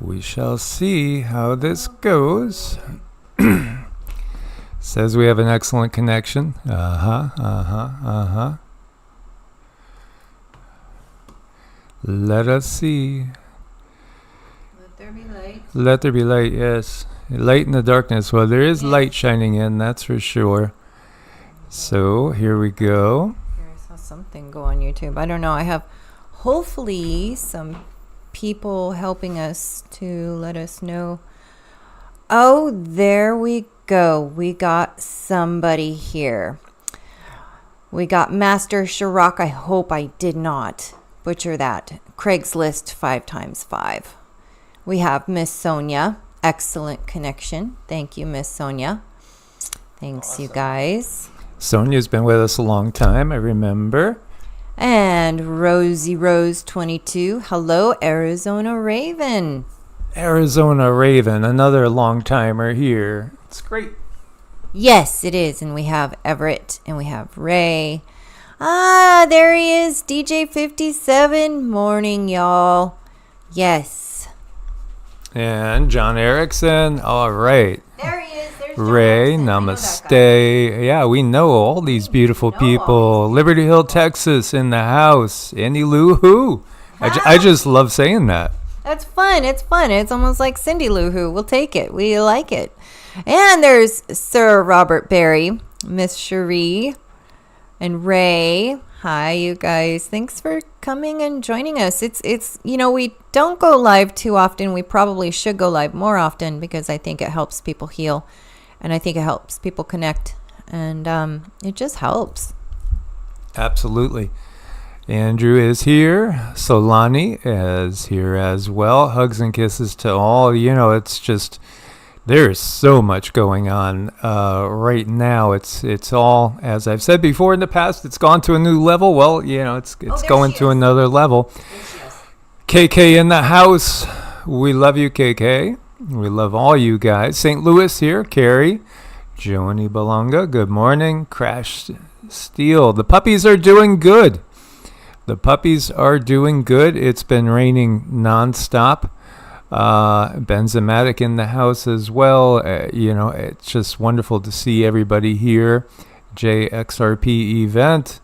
We shall see how this goes. Says we have an excellent connection. Let us see. Let there be light. Let there be light, yes. Light in the darkness. Well, there is light shining in, that's for sure. So, here we go. Here, I saw something go on YouTube. I don't know. I have hopefully some people helping us to let us know. Oh, there we go. We got somebody here. We got Master Chirac. I hope I did not butcher that. Craigslist 5x5. We have Miss Sonia. Excellent connection. Thank you, Miss Sonia. Thanks, awesome. You guys. Sonia's been with us a long time, I remember. And Rosie Rose 22. Hello, Arizona Raven. Arizona Raven, another long timer here. It's great. Yes, it is. And we have Everett and we have Ray. Ah, there he is. DJ 57. Morning, y'all. Yes. And John Erickson. All right. There he is. There's Ray, namaste. Yeah, we know all these beautiful people. Liberty Hill, Texas, in the house. Andy Lou Who. I just love saying that. That's fun. It's fun. It's almost like Cindy Lou Who. We'll take it. We like it. And there's Sir Robert Berry, Miss Cherie, and Ray. Hi, you guys. Thanks for coming and joining us. It's we don't go live too often. We probably should go live more often because I think it helps people heal. And I think it helps people connect. And it just helps. Absolutely. Andrew is here. Solani is here as well. Hugs and kisses to all. It's just, there's so much going on right now. It's all, as I've said before in the past, it's gone to a new level. Well, it's going to another level. KK in the house. We love you, KK. We love all you guys. St. Louis here. Carrie. Joni Balonga. Good morning. Crash Steel. The puppies are doing good. It's been raining nonstop. Benzomatic in the house as well. It's just wonderful to see everybody here. JXRP event.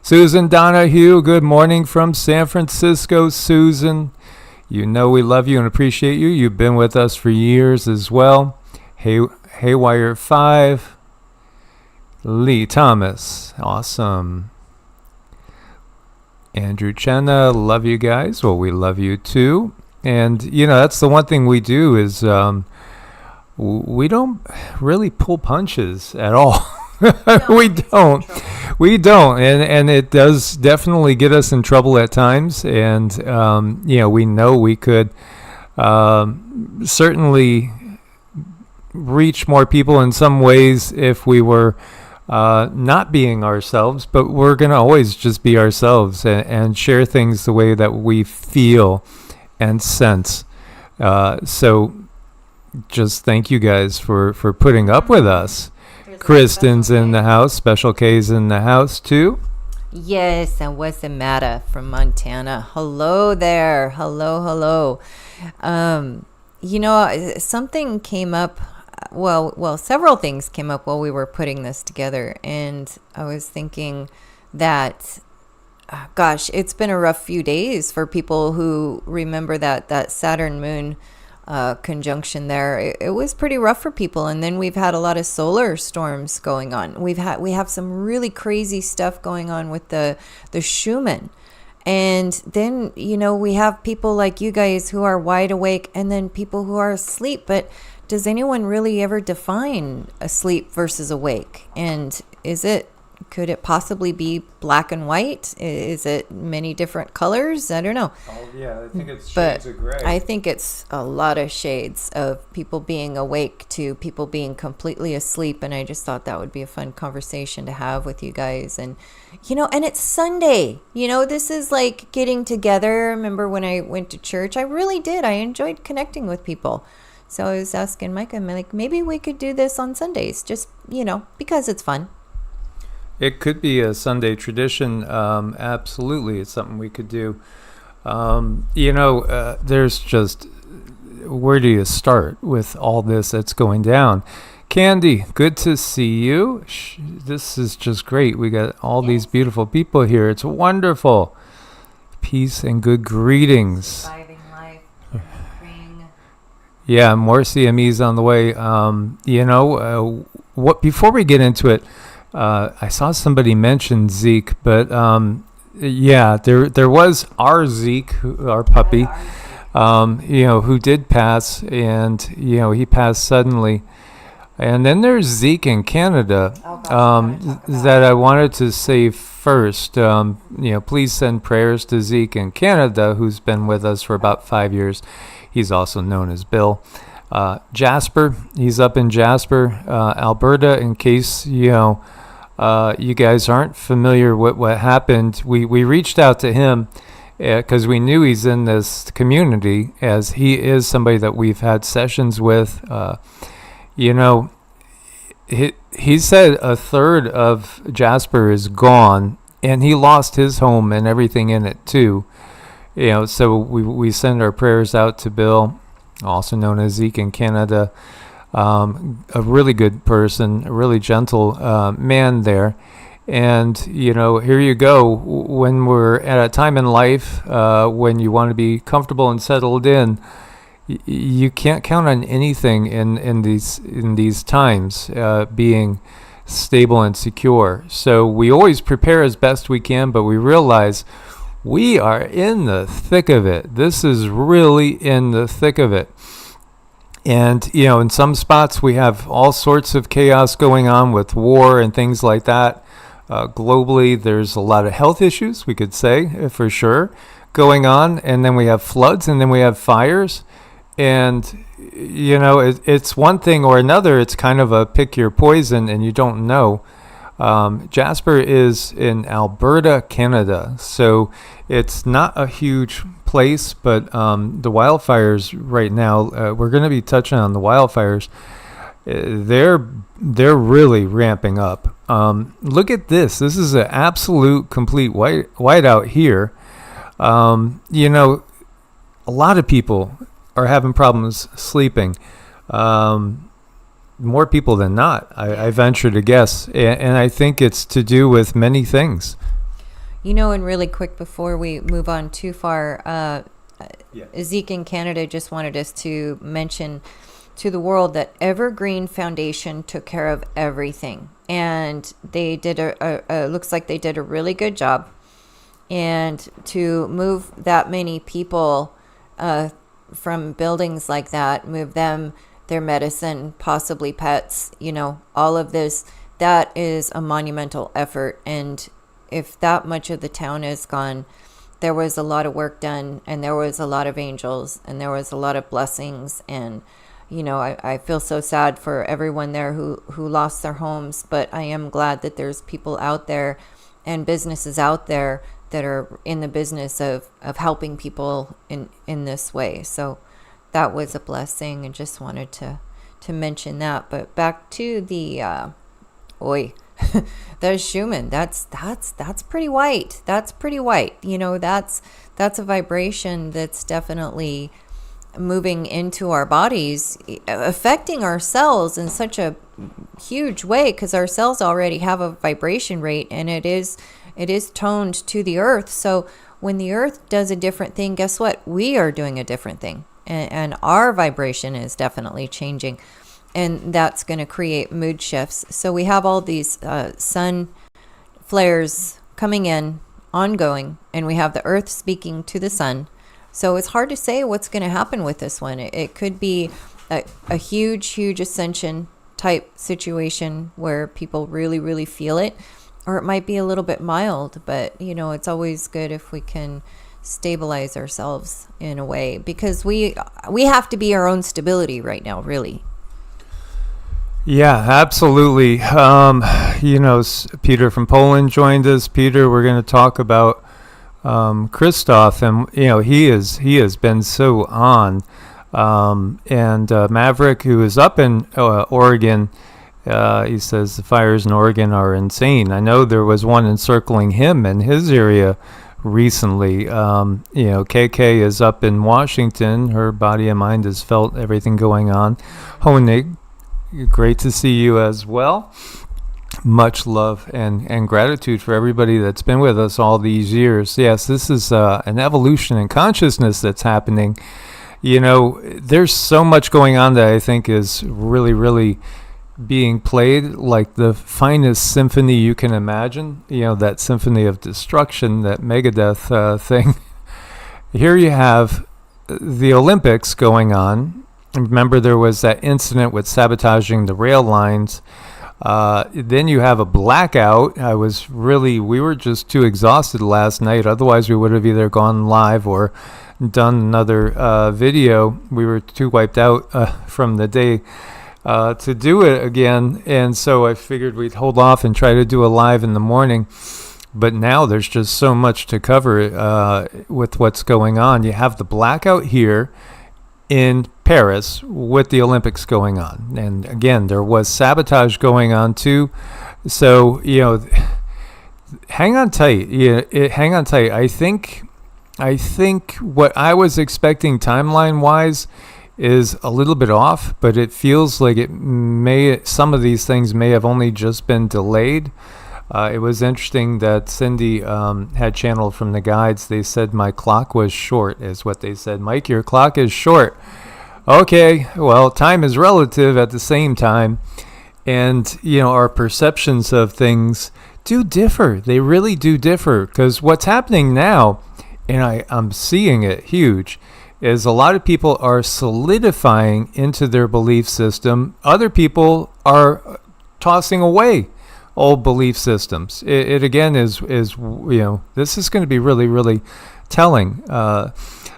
Susan Donahue, good morning from San Francisco. Susan, we love you and appreciate you. You've been with us for years as well. Haywire 5. Lee Thomas, awesome. Andrew Chenna, love you guys. Well, we love you too. And, that's the one thing we do is we don't really pull punches at all. We don't. And it does definitely get us in trouble at times. And, we know we could certainly reach more people in some ways if we were not being ourselves, but we're going to always just be ourselves and share things the way that we feel and sense. So just thank you guys for putting up with us. Kristen's in the house. Special K's in the house too. Yes, and what's the matter from Montana? Hello there. Hello. Something came up. Well, several things came up while we were putting this together, and I was thinking that, gosh, it's been a rough few days for people who remember that Saturn Moon conjunction there. It was pretty rough for people, and then we've had a lot of solar storms going on. We have some really crazy stuff going on with the Schumann. And then, we have people like you guys who are wide awake, and then people who are asleep, but does anyone really ever define asleep versus awake? And could it possibly be black and white? Is it many different colors? I don't know. Oh, yeah, I think it's shades of gray. I think it's a lot of shades of people being awake to people being completely asleep. And I just thought that would be a fun conversation to have with you guys. And, and it's Sunday. This is like getting together. Remember when I went to church? I really did. I enjoyed connecting with people. So I was asking Mike, I'm like, maybe we could do this on Sundays, just, because it's fun. It could be a Sunday tradition. Absolutely. It's something we could do. There's just where do you start with all this that's going down? Candy, good to see you. This is just great. We got all these beautiful people here. It's wonderful. Peace and good greetings. Surviving life. Yeah, more CMEs on the way. What before we get into it, I saw somebody mention Zeke, but there was our Zeke, our puppy, who did pass, and he passed suddenly. And then there's Zeke in Canada, that I wanted to say first. Please send prayers to Zeke in Canada, who's been with us for about 5 years. He's also known as Bill. Jasper, he's up in Jasper, Alberta. In case you guys aren't familiar with what happened, we reached out to him because we knew he's in this community, as he is somebody that we've had sessions with. He said a third of Jasper is gone, and he lost his home and everything in it too. So we send our prayers out to Bill, also known as Zeke in Canada. A really good person, a really gentle man there. And, here you go. When we're at a time in life when you want to be comfortable and settled in, you can't count on anything in these times being stable and secure. So we always prepare as best we can, but we realize we are in the thick of it. This is really in the thick of it. And, in some spots we have all sorts of chaos going on with war and things like that. Globally, there's a lot of health issues, we could say, for sure, going on. And then we have floods, and then we have fires. And, it's one thing or another. It's kind of a pick your poison, and you don't know. Jasper is in Alberta, Canada. So it's not a huge place, but the wildfires right now, we're going to be touching on the wildfires. They're really ramping up. Look at this. This is an absolute complete whiteout here. A lot of people are having problems sleeping. More people than not, I venture to guess. And I think it's to do with many things. And really quick before we move on too far, Zeke in Canada just wanted us to mention to the world that Evergreen Foundation took care of everything. And they did looks like they did a really good job. And to move that many people from buildings like that, move them, their medicine, possibly pets, all of this, that is a monumental effort. And if that much of the town is gone, there was a lot of work done, and there was a lot of angels, and there was a lot of blessings. And, I feel so sad for everyone there who lost their homes, but I am glad that there's people out there and businesses out there that are in the business of helping people in this way. So that was a blessing, and just wanted to mention that. But back to the the Schumann. That's pretty white. That's pretty white. That's a vibration that's definitely moving into our bodies, affecting our cells in such a huge way, because our cells already have a vibration rate, and it is toned to the earth. So when the earth does a different thing, guess what? We are doing a different thing. And our vibration is definitely changing, and that's going to create mood shifts. So we have all these sun flares coming in, ongoing, and we have the earth speaking to the sun. So it's hard to say what's going to happen with this one. It could be a huge ascension type situation where people really, really feel it, or it might be a little bit mild. But, it's always good if we can stabilize ourselves in a way, because we have to be our own stability right now, really. Yeah, absolutely. Peter from Poland joined us. Peter, we're going to talk about Christoph, and he has been so on. And Maverick, who is up in Oregon, he says the fires in Oregon are insane. I know there was one encircling him in his area recently. KK is up in Washington. Her body and mind has felt everything going on. Honig, great to see you as well. Much love and gratitude for everybody that's been with us all these years. Yes, this is an evolution in consciousness that's happening. There's so much going on that I think is really, really being played like the finest symphony you can imagine. That symphony of destruction, that Megadeth thing. Here you have the Olympics going on. Remember, there was that incident with sabotaging the rail lines. Then you have a blackout. We were just too exhausted last night. Otherwise, we would have either gone live or done another video. We were too wiped out from the day to do it again. And so I figured we'd hold off and try to do a live in the morning. But now there's just so much to cover with what's going on. You have the blackout here in Paris with the Olympics going on. And again, there was sabotage going on too. So, hang on tight. Hang on tight. I think what I was expecting timeline-wise is a little bit off, but it feels like some of these things may have only just been delayed. It was interesting that Cindy had channeled from the guides. They said my clock was short, is what they said. Mike, your clock is short. Okay, well, time is relative at the same time. And, our perceptions of things do differ. They really do differ. Because what's happening now, and I'm seeing it huge, is a lot of people are solidifying into their belief system. Other people are tossing away old belief systems. It again is this is going to be really, really telling.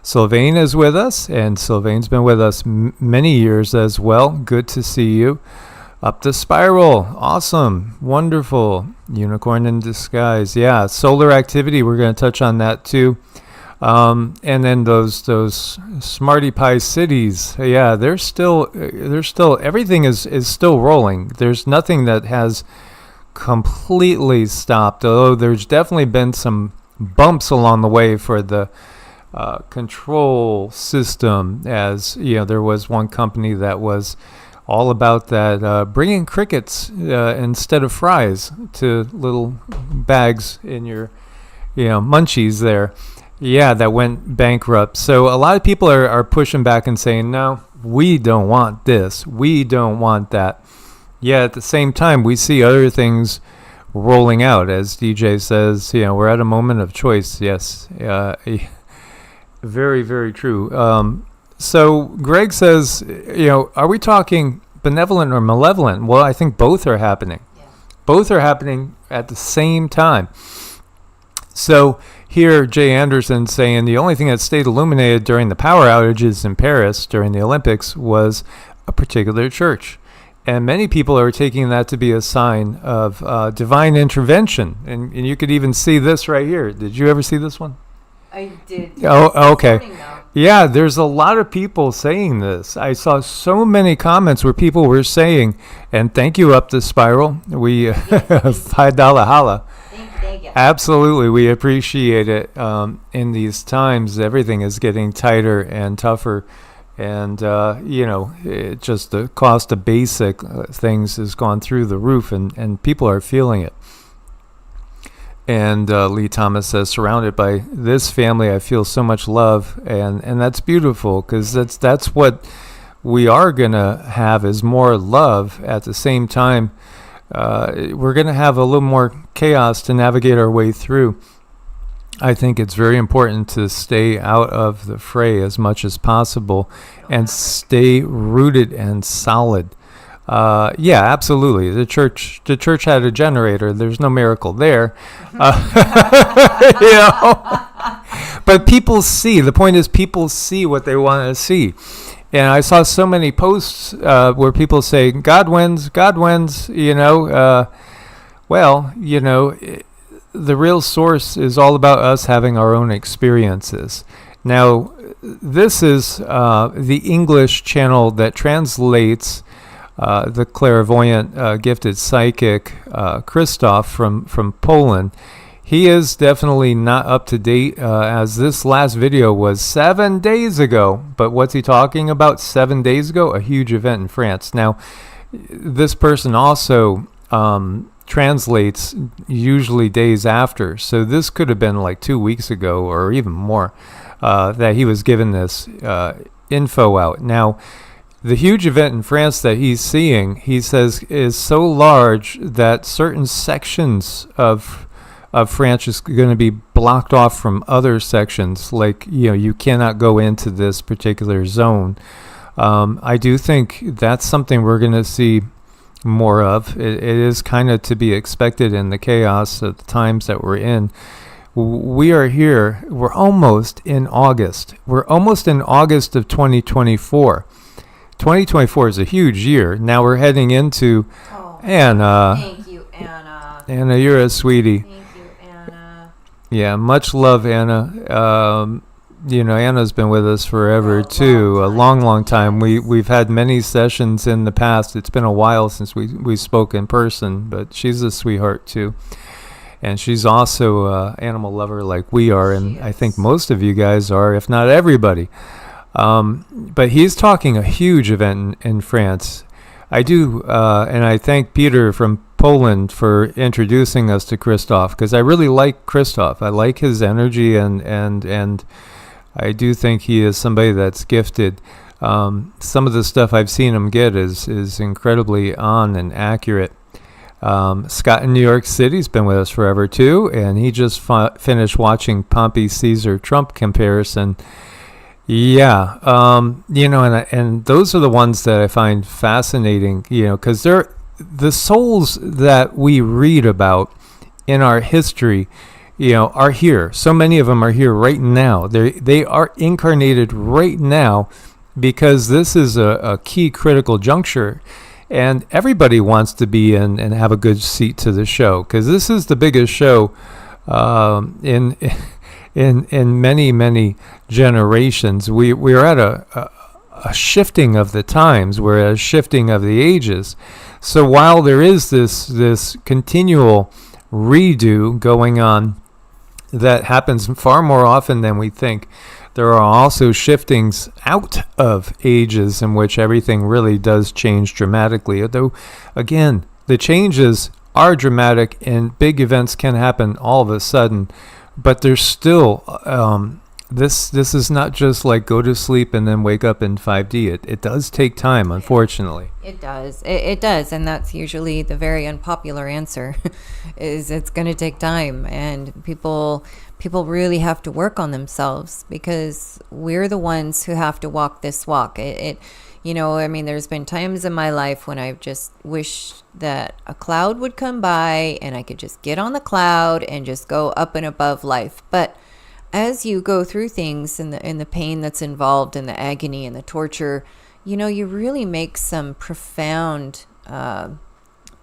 Sylvain is with us, and Sylvain's been with us many years as well. Good to see you. Up the spiral, awesome, wonderful. Unicorn in disguise, yeah. Solar activity, we're going to touch on that too. And then those Smarty Pie cities, yeah, they're still everything is still rolling. There's nothing that has completely stopped, although there's definitely been some bumps along the way for the control system. As there was one company that was all about that, bringing crickets instead of fries to little bags in your munchies there. Yeah, that went bankrupt. So a lot of people are pushing back and saying, no, we don't want this, we don't want that. Yeah, at the same time, we see other things rolling out. As DJ says, we're at a moment of choice. Yes, very, very true. So Greg says, are we talking benevolent or malevolent? Well, I think both are happening. Yeah. Both are happening at the same time. So here, Jay Anderson saying the only thing that stayed illuminated during the power outages in Paris during the Olympics was a particular church. And many people are taking that to be a sign of divine intervention. And you could even see this right here. Did you ever see this one? I did. Oh, okay. Yeah, there's a lot of people saying this. I saw so many comments where people were saying, and thank you, Up the Spiral. We $5 holla. Thank you. Absolutely, we appreciate it. In these times, everything is getting tighter and tougher. And, just the cost of basic things has gone through the roof, and people are feeling it. And Lee Thomas says, surrounded by this family, I feel so much love. And that's beautiful, because that's what we are going to have, is more love. At the same time, we're going to have a little more chaos to navigate our way through. I think it's very important to stay out of the fray as much as possible and stay rooted and solid. Yeah, absolutely. The church had a generator. There's no miracle there. But people see. The point is, people see what they want to see. And I saw so many posts where people say, God wins, the real source is all about us having our own experiences. Now, this is the English channel that translates the clairvoyant gifted psychic Christoph from Poland. he is definitely not up to date, as this last video was 7 days ago. But what's he talking about 7 days ago? A huge event in France. Now, this person also translates usually days after. So this could have been like 2 weeks ago or even more that he was given this info out. Now, the huge event in France that he's seeing, he says, is so large that certain sections of France is going to be blocked off from other sections. Like, you cannot go into this particular zone. I do think that's something we're going to see more of. It is kind of to be expected in the chaos of the times that we're in. We are here. We're almost in August. We're almost in August of 2024. 2024 is a huge year. Now we're heading into Anna. Thank you, Anna. Anna, you're a sweetie. Thank you, Anna. Yeah, much love, Anna. Anna's been with us forever too, a long time. We've had many sessions in the past. It's been a while since we spoke in person, but she's a sweetheart too. And she's also an animal lover like we are, and I think most of you guys are, if not everybody. But he's talking a huge event in France. I do, and I thank Peter from Poland for introducing us to Christoph, because I really like Christoph. I like his energy, and I do think he is somebody that's gifted. Some of the stuff I've seen him get is incredibly on and accurate. Scott in New York City's been with us forever too, and he just finished watching Pompey Caesar Trump comparison. Yeah, and those are the ones that I find fascinating, because they're the souls that we read about in our history, are here. So many of them are here right now. They are incarnated right now, because this is a key critical juncture, and everybody wants to be in and have a good seat to the show, because this is the biggest show in many generations. We're at a shifting of the times. We're at a shifting of the ages. So while there is this continual redo going on that happens far more often than we think, there are also shiftings out of ages in which everything really does change dramatically. Although, again, the changes are dramatic and big events can happen all of a sudden. But there's still, this is not just like go to sleep and then wake up in 5D. It does take time, unfortunately. It does. It does. And that's usually the very unpopular answer is it's going to take time. And people really have to work on themselves, because we're the ones who have to walk this walk. There's been times in my life when I've just wished that a cloud would come by and I could just get on the cloud and just go up and above life. But as you go through things and the pain that's involved and the agony and the torture, you really make some profound,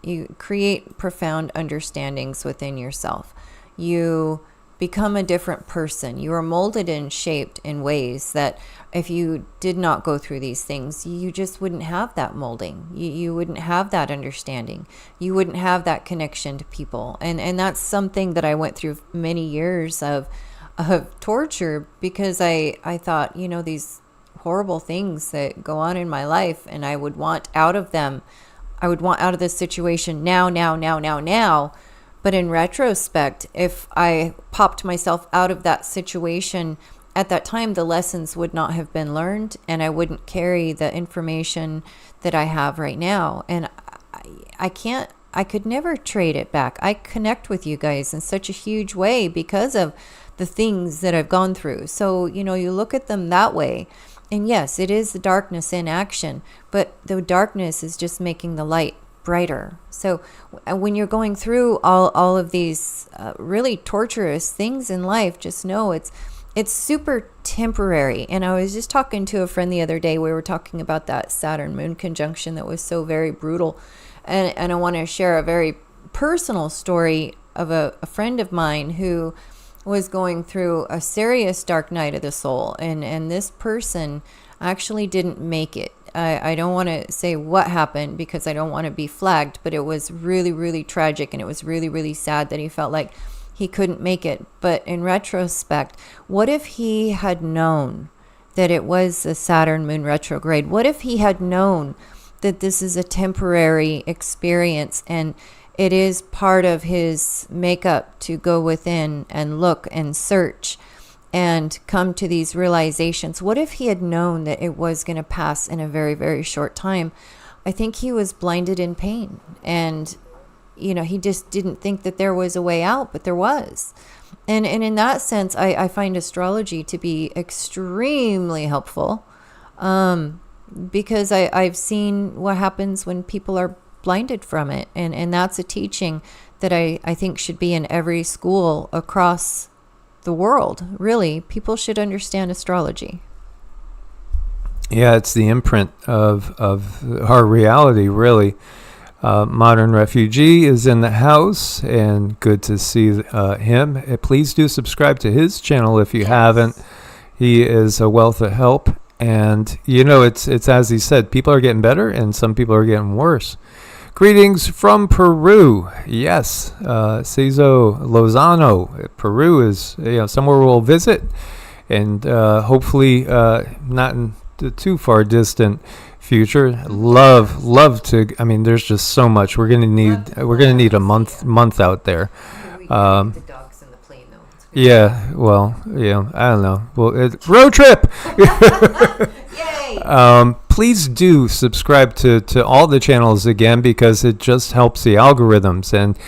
you create profound understandings within yourself. You become a different person. You are molded and shaped in ways that if you did not go through these things, you just wouldn't have that molding. You wouldn't have that understanding. You wouldn't have that connection to people. And that's something that I went through many years of torture, because I thought, these horrible things that go on in my life, and I would want out of them. I would want out of this situation now. But in retrospect, if I popped myself out of that situation at that time, the lessons would not have been learned, and I wouldn't carry the information that I have right now. And I could never trade it back. I connect with you guys in such a huge way because of the things that I've gone through. So, you look at them that way. And yes, it is the darkness in action, but the darkness is just making the light brighter. So when you're going through all of these really torturous things in life, just know it's super temporary. And I was just talking to a friend the other day. We were talking about that Saturn moon conjunction that was so very brutal. And I want to share a very personal story of a friend of mine who was going through a serious dark night of the soul. And this person actually didn't make it. I don't want to say what happened because I don't want to be flagged, but it was really, really tragic, and it was really, really sad that he felt like he couldn't make it. But in retrospect, what if he had known that it was a Saturn moon retrograde? What if he had known that this is a temporary experience and it is part of his makeup to go within and look and search and come to these realizations? What if he had known that it was going to pass in a very, very short time? I think he was blinded in pain. And, he just didn't think that there was a way out, but there was. And in that sense, I find astrology to be extremely helpful, because I've seen what happens when people are blinded from it. And that's a teaching that I think should be in every school across the world. Really, people should understand astrology. Yeah, it's the imprint of our reality, really. Modern Refugee is in the house, and good to see him. Please do subscribe to his channel if you haven't. He is a wealth of help, and it's as he said, people are getting better, and some people are getting worse. Greetings from Peru. Yes, Cesar Lozano. Peru is somewhere we'll visit, and hopefully not in the too far distant future. Love to. I mean, there's just so much. We're gonna need a month out there. The dogs in the plane, though. Yeah. Well. Yeah. I don't know. Well, road trip. Yay! Please do subscribe to all the channels again, because it just helps the algorithms. And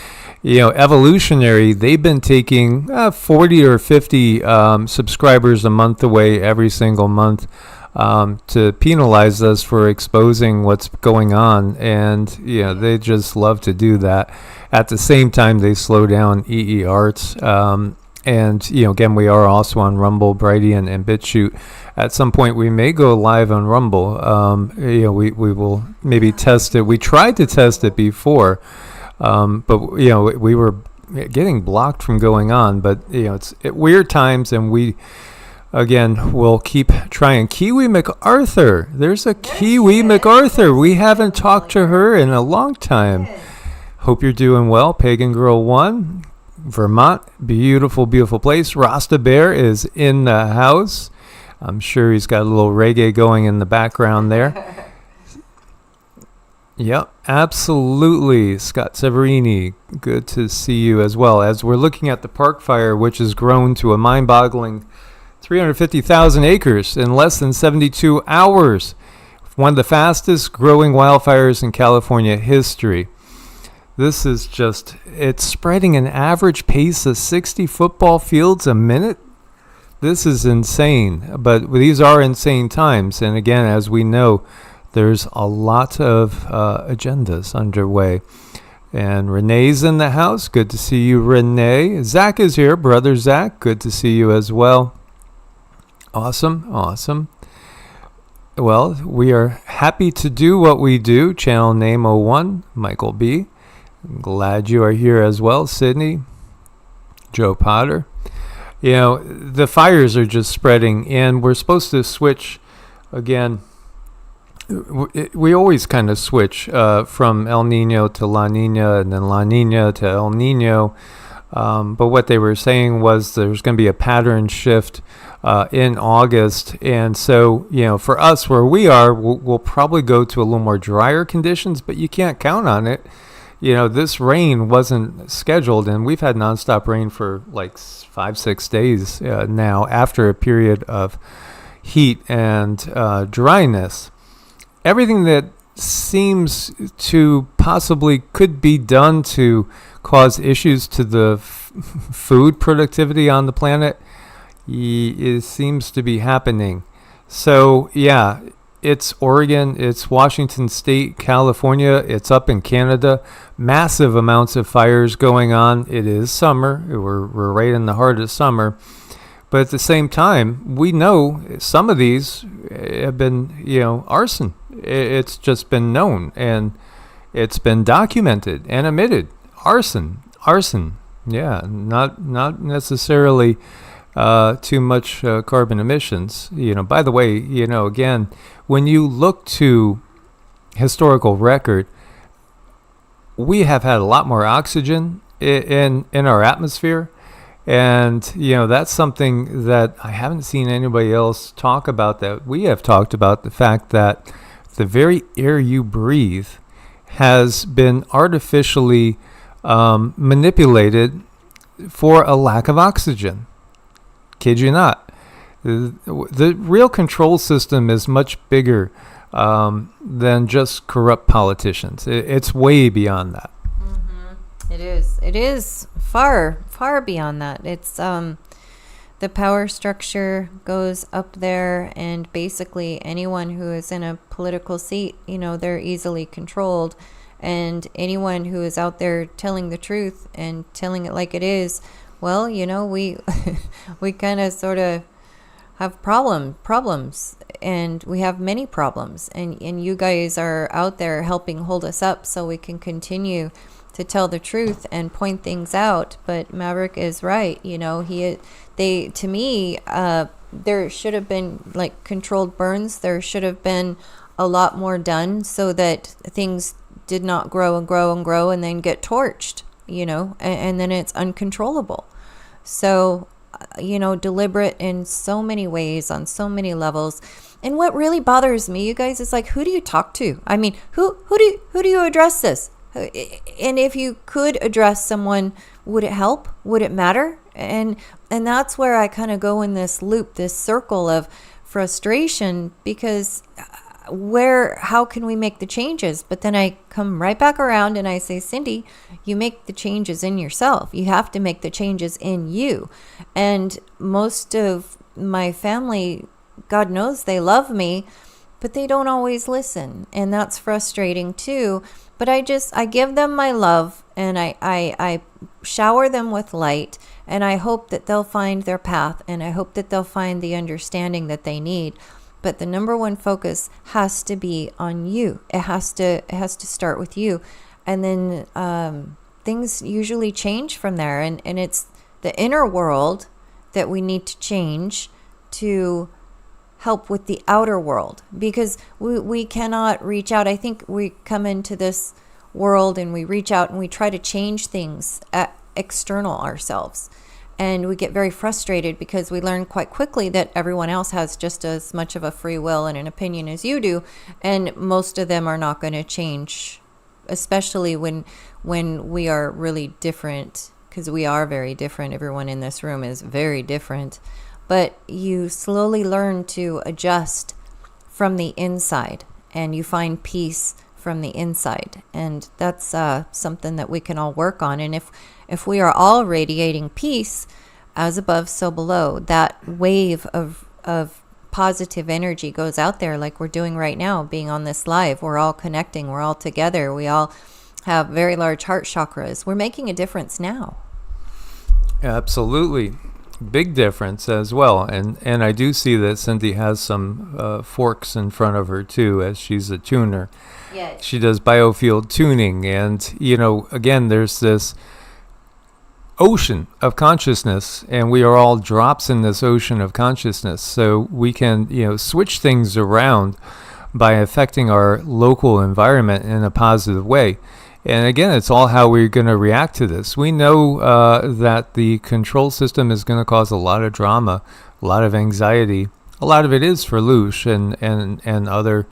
Evolutionary, they've been taking 40 or 50 subscribers a month away every single month, to penalize us for exposing what's going on. And they just love to do that. At the same time, they slow down EEARTS. And again, we are also on Rumble, Brightian, and BitChute. At some point, we may go live on Rumble. We will maybe test it. We tried to test it before, but we were getting blocked from going on. But it's weird times, and we again will keep trying. Kiwi MacArthur, there's a Kiwi MacArthur. We haven't talked to her in a long time. Hope you're doing well, Pagan Girl 1. Vermont, beautiful, beautiful place. Rasta Bear is in the house. I'm sure he's got a little reggae going in the background there. Yep, absolutely. Scott Severini, good to see you as well. As we're looking at the park fire, which has grown to a mind-boggling 350,000 acres in less than 72 hours. One of the fastest growing wildfires in California history. This is just, it's spreading an average pace of 60 football fields a minute. This is insane, but these are insane times. And again, as we know, there's a lot of agendas underway. And Renee's in the house. Good to see you, Renee. Zach is here, brother Zach. Good to see you as well. Awesome, awesome. Well, we are happy to do what we do. Channel name 01, Michael B. Glad you are here as well, Sydney, Joe Potter. The fires are just spreading, and we're supposed to switch again. We always kind of switch from El Nino to La Nina, and then La Nina to El Nino. But what they were saying was there's going to be a pattern shift in August. And so, for us where we are, we'll probably go to a little more drier conditions, but you can't count on it. This rain wasn't scheduled, and we've had nonstop rain for like 5-6 days now, after a period of heat and dryness. Everything that seems to possibly could be done to cause issues to the food productivity on the planet, it seems to be happening. So, yeah. It's Oregon, it's Washington State, California, it's up in Canada. Massive amounts of fires going on. It is summer. We're right in the heart of summer. But at the same time, we know some of these have been, arson. It's just been known, and it's been documented and admitted. Arson. Yeah, not necessarily too much carbon emissions. By the way, again, when you look to historical record, we have had a lot more oxygen in our atmosphere And, that's something that I haven't seen anybody else talk about, that we have talked about, the fact that the very air you breathe has been artificially manipulated for a lack of oxygen. Kid you not. The real control system is much bigger than just corrupt politicians. It's way beyond that. It is. It is far, far beyond that. It's the power structure goes up there, and basically anyone who is in a political seat, they're easily controlled. And anyone who is out there telling the truth and telling it like it is, well, we we kind of sort of have problems, and we have many problems. And you guys are out there helping hold us up so we can continue to tell the truth and point things out. But Maverick is right. To me, there should have been like controlled burns. There should have been a lot more done so that things did not grow and grow and grow and then get torched, and then it's uncontrollable. So, deliberate in so many ways, on so many levels. And what really bothers me, you guys, is like, who do you talk to? I mean, who do you address this? And if you could address someone, would it help? Would it matter? And that's where I kind of go in this loop, this circle of frustration, because how can we make the changes? But then I come right back around and I say, Cindy, you make the changes in yourself. You have to make the changes in you. And most of my family, God knows they love me, but they don't always listen. And that's frustrating too. But I give them my love, and I shower them with light, and I hope that they'll find their path, and I hope that they'll find the understanding that they need. But the number one focus has to be on you. It has to start with you. And then things usually change from there. And it's the inner world that we need to change to help with the outer world, because we cannot reach out. I think we come into this world and we reach out and we try to change things external ourselves, and we get very frustrated because we learn quite quickly that everyone else has just as much of a free will and an opinion as you do, and most of them are not going to change, especially when we are really different, because we are very different. Everyone in this room is very different. But you slowly learn to adjust from the inside, and you find peace from the inside. And that's something that we can all work on. And if we are all radiating peace, as above, so below, that wave of positive energy goes out there like we're doing right now, being on this live. We're all connecting. We're all together. We all have very large heart chakras. We're making a difference now. Absolutely. Big difference as well. And I do see that Cindy has some forks in front of her too, as she's a tuner. Yes. She does biofield tuning. And, again, there's this ocean of consciousness, and we are all drops in this ocean of consciousness. So we can, switch things around by affecting our local environment in a positive way. And again, it's all how we're going to react to this. We know that the control system is going to cause a lot of drama, a lot of anxiety. A lot of it is for Lush and other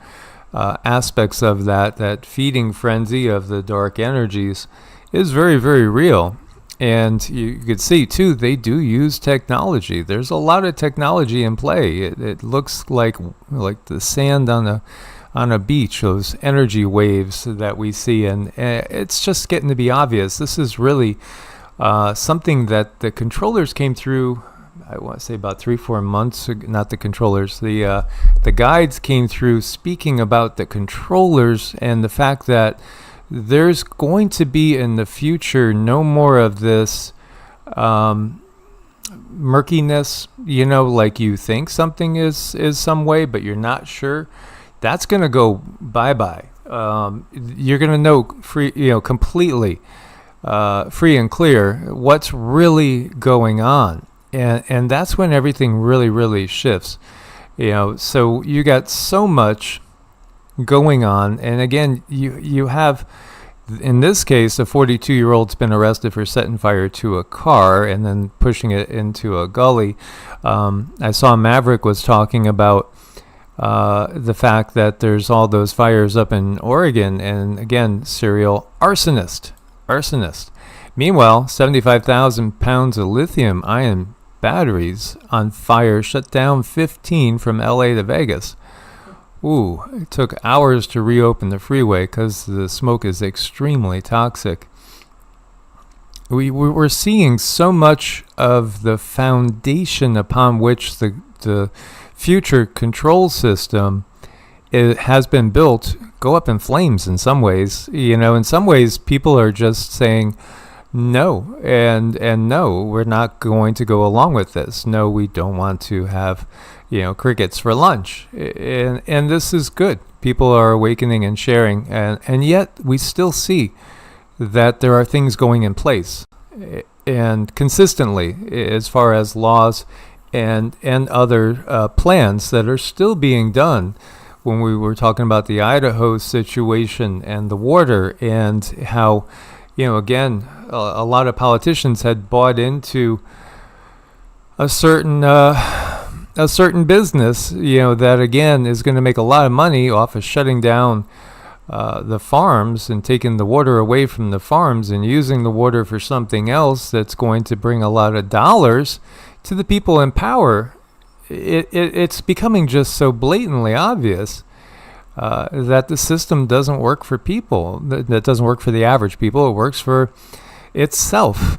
aspects of that feeding frenzy of the dark energies is very, very real. And you could see, too, they do use technology. There's a lot of technology in play. It looks like the sand on a beach, those energy waves that we see, and it's just getting to be obvious. This is really something that the controllers came through, I want to say about 3-4 months ago. Not the controllers, the guides came through speaking about the controllers and the fact that there's going to be in the future no more of this murkiness, like you think something is some way, but you're not sure. That's going to go bye-bye. You're going to know completely free and clear what's really going on. And that's when everything really, really shifts. So you got so much going on. And again, you have In this case, a 42-year-old's been arrested for setting fire to a car and then pushing it into a gully. I saw Maverick was talking about the fact that there's all those fires up in Oregon, and again, serial arsonist. Meanwhile, 75,000 pounds of lithium-ion batteries on fire shut down 15 from LA to Vegas. Ooh, it took hours to reopen the freeway because the smoke is extremely toxic. We're seeing so much of the foundation upon which the future control system has been built go up in flames in some ways. In some ways, people are just saying no, and no, we're not going to go along with this. No, we don't want to have crickets for lunch, and this is good. People are awakening and sharing, and yet we still see that there are things going in place and consistently as far as laws and other plans that are still being done. When we were talking about the Idaho situation and the water, and how again, a lot of politicians had bought into a certain business, that again is going to make a lot of money off of shutting down the farms and taking the water away from the farms and using the water for something else that's going to bring a lot of dollars to the people in power. It's becoming just so blatantly obvious that the system doesn't work for people. That doesn't work for the average people. It works for itself.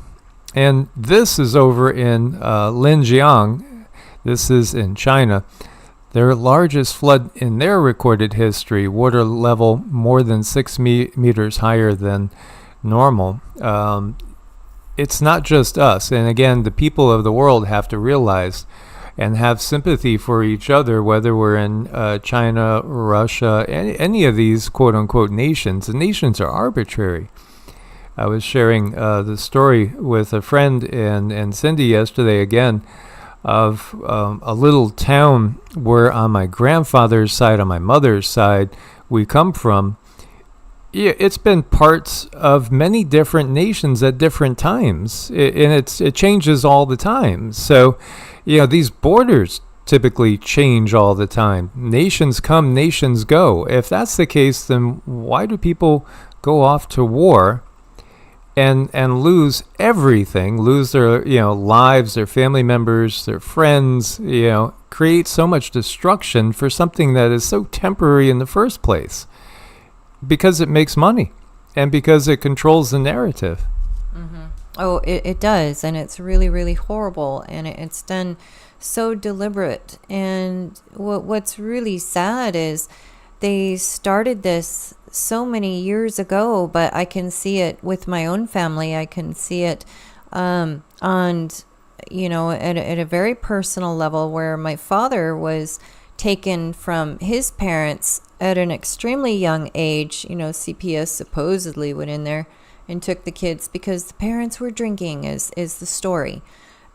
And this is over in Linjiang. This is in China. Their largest flood in their recorded history, water level more than 6 meters higher than normal. It's not just us. And again, the people of the world have to realize and have sympathy for each other, whether we're in China, Russia, any of these quote-unquote nations. The nations are arbitrary. I was sharing the story with a friend and Cindy yesterday again of a little town where on my grandfather's side, on my mother's side, we come from. Yeah, it's been parts of many different nations at different times, and it changes all the time. So, these borders typically change all the time. Nations come, nations go. If that's the case, then why do people go off to war and lose everything, lose their lives, their family members, their friends, create so much destruction for something that is so temporary in the first place? Because it makes money and because it controls the narrative. Mm-hmm. Oh, it does. And it's really, really horrible. And it's done so deliberate. And what's really sad is they started this so many years ago, but I can see it with my own family. I can see it at a very personal level, where my father was taken from his parents at an extremely young age. CPS supposedly went in there and took the kids because the parents were drinking, is the story.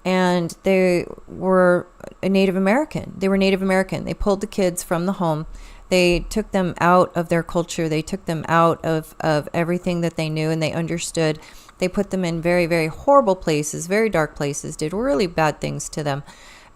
And they were Native American. They pulled the kids from the home. They took them out of their culture. They took them out of everything that they knew and they understood. They put them in very, very horrible places, very dark places, did really bad things to them.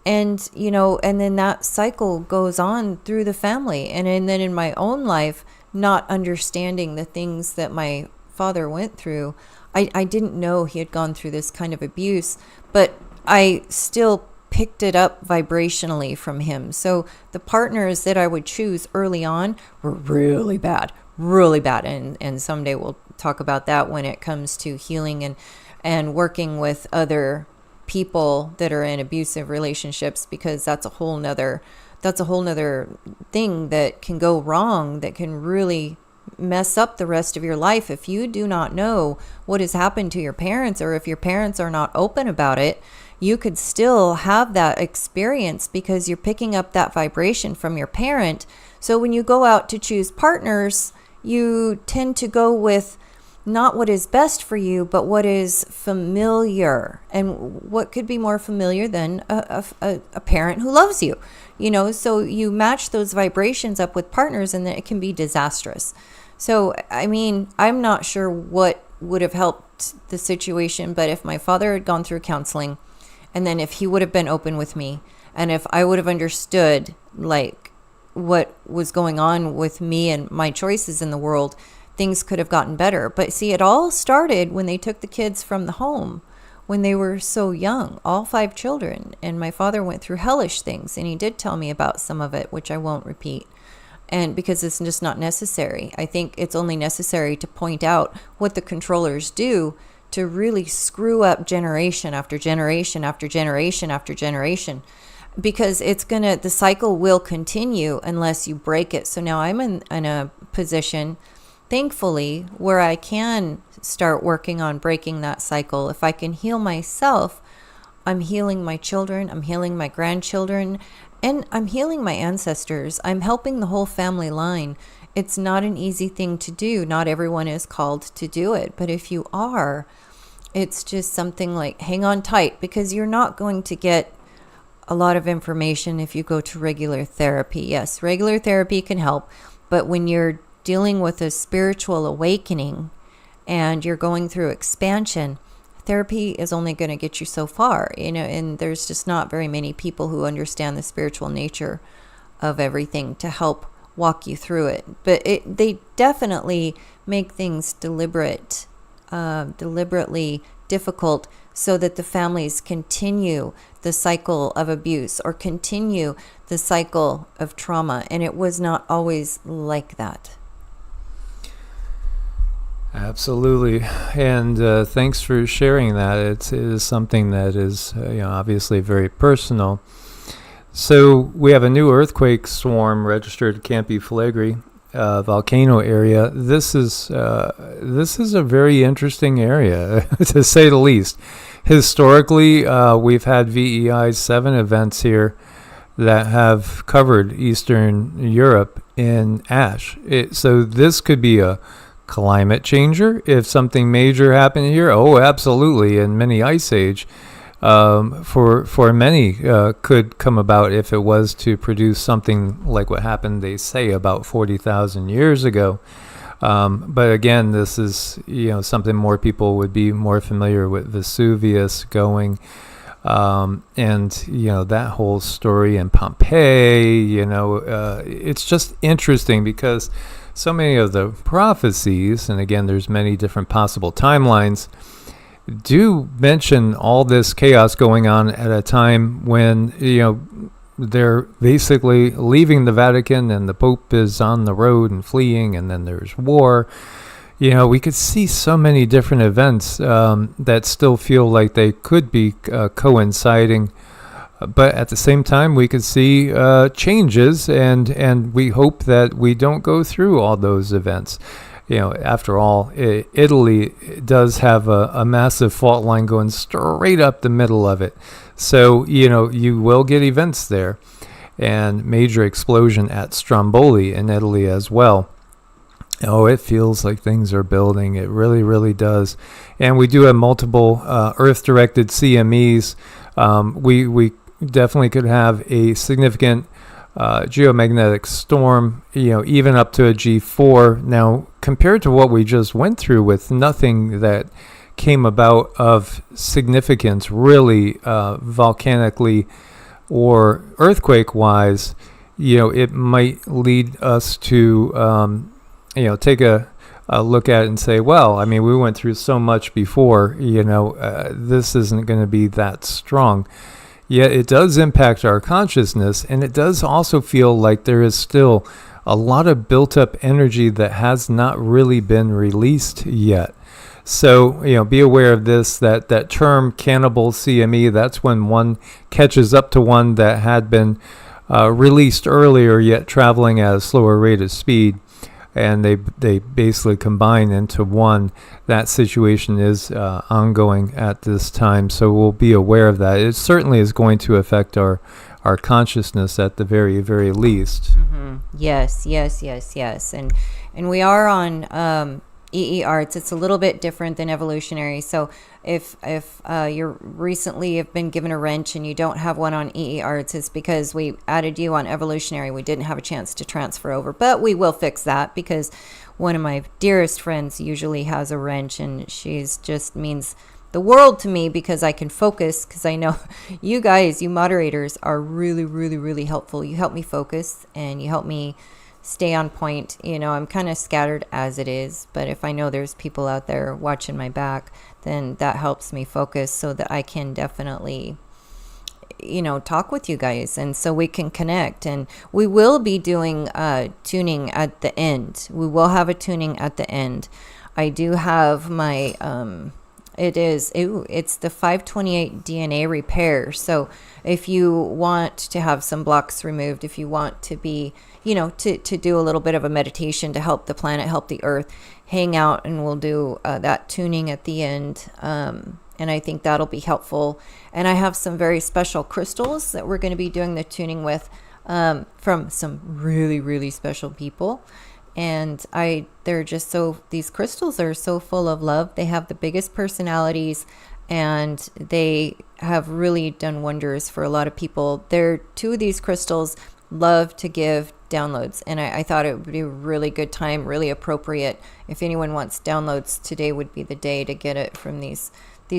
And, and then that cycle goes on through the family. And then in my own life, not understanding the things that my father went through, I didn't know he had gone through this kind of abuse, but I still picked it up vibrationally from him. So the partners that I would choose early on were really bad. And someday we'll talk about that when it comes to healing and working with other people that are in abusive relationships, because that's a whole nother thing that can go wrong, that can really mess up the rest of your life if you do not know what has happened to your parents, or if your parents are not open about it. You could still have that experience because you're picking up that vibration from your parent. So when you go out to choose partners, you tend to go with not what is best for you, but what is familiar. And what could be more familiar than a parent who loves you? So you match those vibrations up with partners, and then it can be disastrous. So, I mean, I'm not sure what would have helped the situation, but if my father had gone through counseling, and then if he would have been open with me, and if I would have understood, like, what was going on with me and my choices in the world, things could have gotten better. But see, it all started when they took the kids from the home when they were so young, all 5 children. And my father went through hellish things, and he did tell me about some of it, which I won't repeat. And because it's just not necessary. I think it's only necessary to point out what the controllers do to really screw up generation after generation after generation after generation. Because the cycle will continue unless you break it. So now I'm in a position, thankfully, where I can start working on breaking that cycle. If I can heal myself, I'm healing my children, I'm healing my grandchildren, and I'm healing my ancestors. I'm helping the whole family line. It's not an easy thing to do. Not everyone is called to do it. But if you are, it's just something like hang on tight, because you're not going to get a lot of information if you go to regular therapy. Yes, regular therapy can help, but when you're dealing with a spiritual awakening and you're going through expansion, therapy is only going to get you so far, and there's just not very many people who understand the spiritual nature of everything to help walk you through it. But they definitely make things deliberately difficult so that the families continue the cycle of abuse or continue the cycle of trauma. And it was not always like that. Absolutely. And thanks for sharing that. It is something that is obviously very personal. So we have a new earthquake swarm registered at Campi Flegrei, volcano area. This is a very interesting area, to say the least. Historically, we've had VEI 7 events here that have covered Eastern Europe in ash. So this could be a climate changer if something major happened here. Oh, absolutely. And many ice age for many could come about if it was to produce something like what happened, they say, about 40,000 years ago. But again, this is something more people would be more familiar with, Vesuvius going, and that whole story in Pompeii. It's just interesting because so many of the prophecies, and again, there's many different possible timelines, do mention all this chaos going on at a time when they're basically leaving the Vatican and the Pope is on the road and fleeing, and then there's war. We could see so many different events that still feel like they could be coinciding. But at the same time, we could see changes, and we hope that we don't go through all those events. After all, Italy does have a massive fault line going straight up the middle of it. So, you will get events there, and major explosion at Stromboli in Italy as well. Oh, it feels like things are building. It really, really does. And we do have multiple Earth-directed CMEs. We definitely could have a significant geomagnetic storm, even up to a G4. Now, compared to what we just went through with nothing that came about of significance, really, volcanically or earthquake-wise, it might lead us to, take a look at it and say, well, I mean, we went through so much before, this isn't going to be that strong. Yet it does impact our consciousness, and it does also feel like there is still a lot of built-up energy that has not really been released yet. So, be aware of this, that term cannibal CME, that's when one catches up to one that had been released earlier, yet traveling at a slower rate of speed. And they basically combine into one. That situation is ongoing at this time, so we'll be aware of that. It certainly is going to affect our consciousness at the very, very least. Mm-hmm. Yes. And we are on EEARTS. It's a little bit different than evolutionary. So if you recently have been given a wrench and you don't have one on EEARTS, it's because we added you on evolutionary. We didn't have a chance to transfer over, but we will fix that, because one of my dearest friends usually has a wrench, and she's just means the world to me, because I can focus, because I know you guys, you moderators, are really, really, really helpful. You help me focus, and you help me stay on point. I'm kind of scattered as it is, but if I know there's people out there watching my back, then that helps me focus so that I can definitely talk with you guys, and so we can connect. And we will be doing tuning at the end. We will have a tuning at the end. I do have my it's the 528 DNA repair. So if you want to have some blocks removed, if you want to be, to do a little bit of a meditation to help the planet, help the earth, hang out, and we'll do that tuning at the end. And I think that'll be helpful. And I have some very special crystals that we're going to be doing the tuning with from some really, really special people. And these crystals are so full of love. They have the biggest personalities, and they have really done wonders for a lot of people. Two of these crystals love to give downloads, and I thought it would be a really good time, really appropriate. If anyone wants downloads, today would be the day to get it from these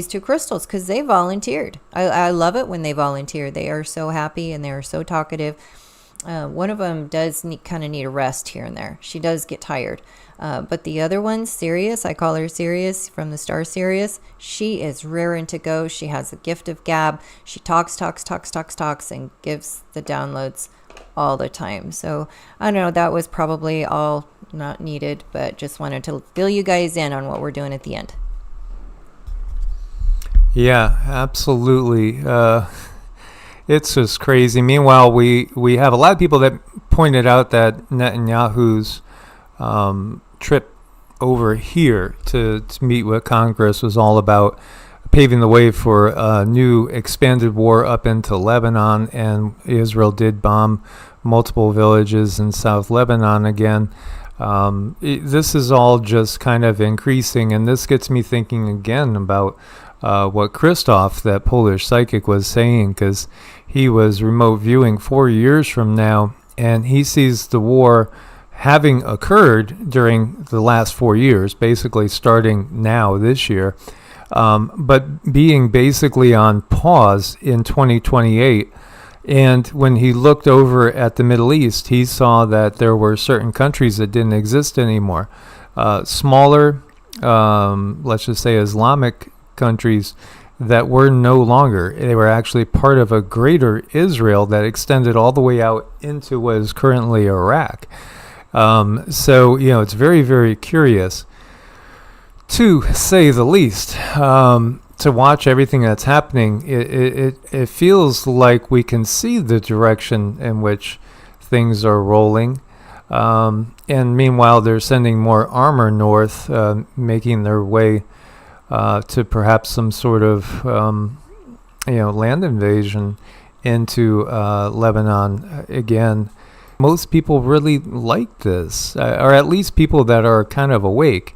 two crystals, because they volunteered. I love it when they volunteer. They are so happy, and they are so talkative. One of them does kind of need a rest here and there. She does get tired. But the other one, Sirius, I call her Sirius from the star Sirius. She is raring to go. She has the gift of gab. She talks, and gives the downloads all the time. So I don't know, that was probably all not needed, but just wanted to fill you guys in on what we're doing at the end. Yeah, absolutely. It's just crazy. Meanwhile, we have a lot of people that pointed out that Netanyahu's trip over here to meet with Congress was all about paving the way for a new expanded war up into Lebanon, and Israel did bomb multiple villages in South Lebanon again. This is all just kind of increasing, and this gets me thinking again about what Christoph, that Polish psychic, was saying, because he was remote viewing 4 years from now, and he sees the war having occurred during the last 4 years, basically starting now this year, but being basically on pause in 2028. And when he looked over at the Middle East, he saw that there were certain countries that didn't exist anymore. Smaller, let's just say Islamic countries that were no longer. They were actually part of a greater Israel that extended all the way out into what is currently Iraq. So, it's very, very curious, to say the least, to watch everything that's happening. It feels like we can see the direction in which things are rolling. And meanwhile, they're sending more armor north, making their way to perhaps some sort of, land invasion into Lebanon again. Most people really like this, or at least people that are kind of awake.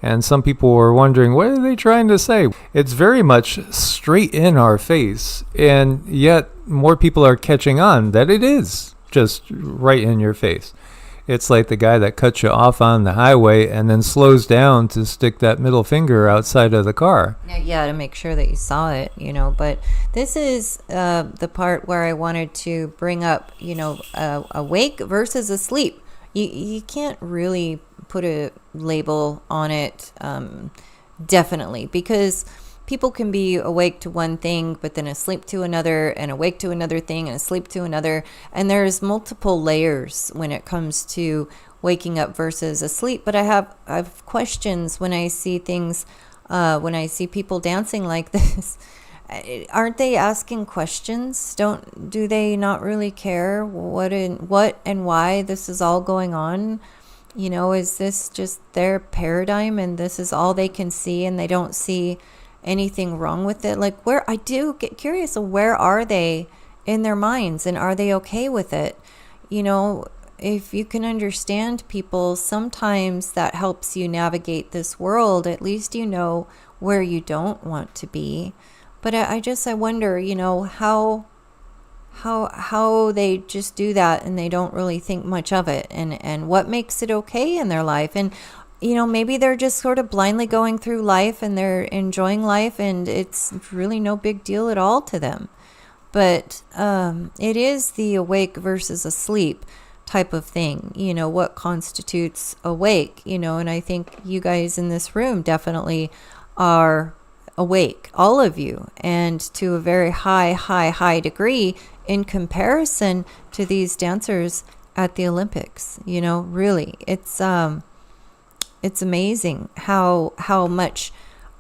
And some people were wondering, what are they trying to say? It's very much straight in our face, and yet more people are catching on that it is just right in your face. It's like the guy that cuts you off on the highway and then slows down to stick that middle finger outside of the car. Yeah, to make sure that you saw it, But this is the part where I wanted to bring up, awake versus asleep. You can't really put a label on it, definitely, because people can be awake to one thing, but then asleep to another, and awake to another thing, and asleep to another. And there's multiple layers when it comes to waking up versus asleep. But I have questions when I see things, when I see people dancing like this. Aren't they asking questions? Do they not really care what and why this is all going on? Is this just their paradigm, and this is all they can see, and they don't see anything wrong with it? Like, I do get curious of where are they in their minds, and are they okay with it? if you can understand people, sometimes that helps you navigate this world. At least you know where you don't want to be. But I wonder, how they just do that and they don't really think much of it, and what makes it okay in their life. And maybe they're just sort of blindly going through life and they're enjoying life and it's really no big deal at all to them. But it is the awake versus asleep type of thing, what constitutes awake, and I think you guys in this room definitely are awake, all of you, and to a very high degree in comparison to these dancers at the Olympics. Really, it's amazing how much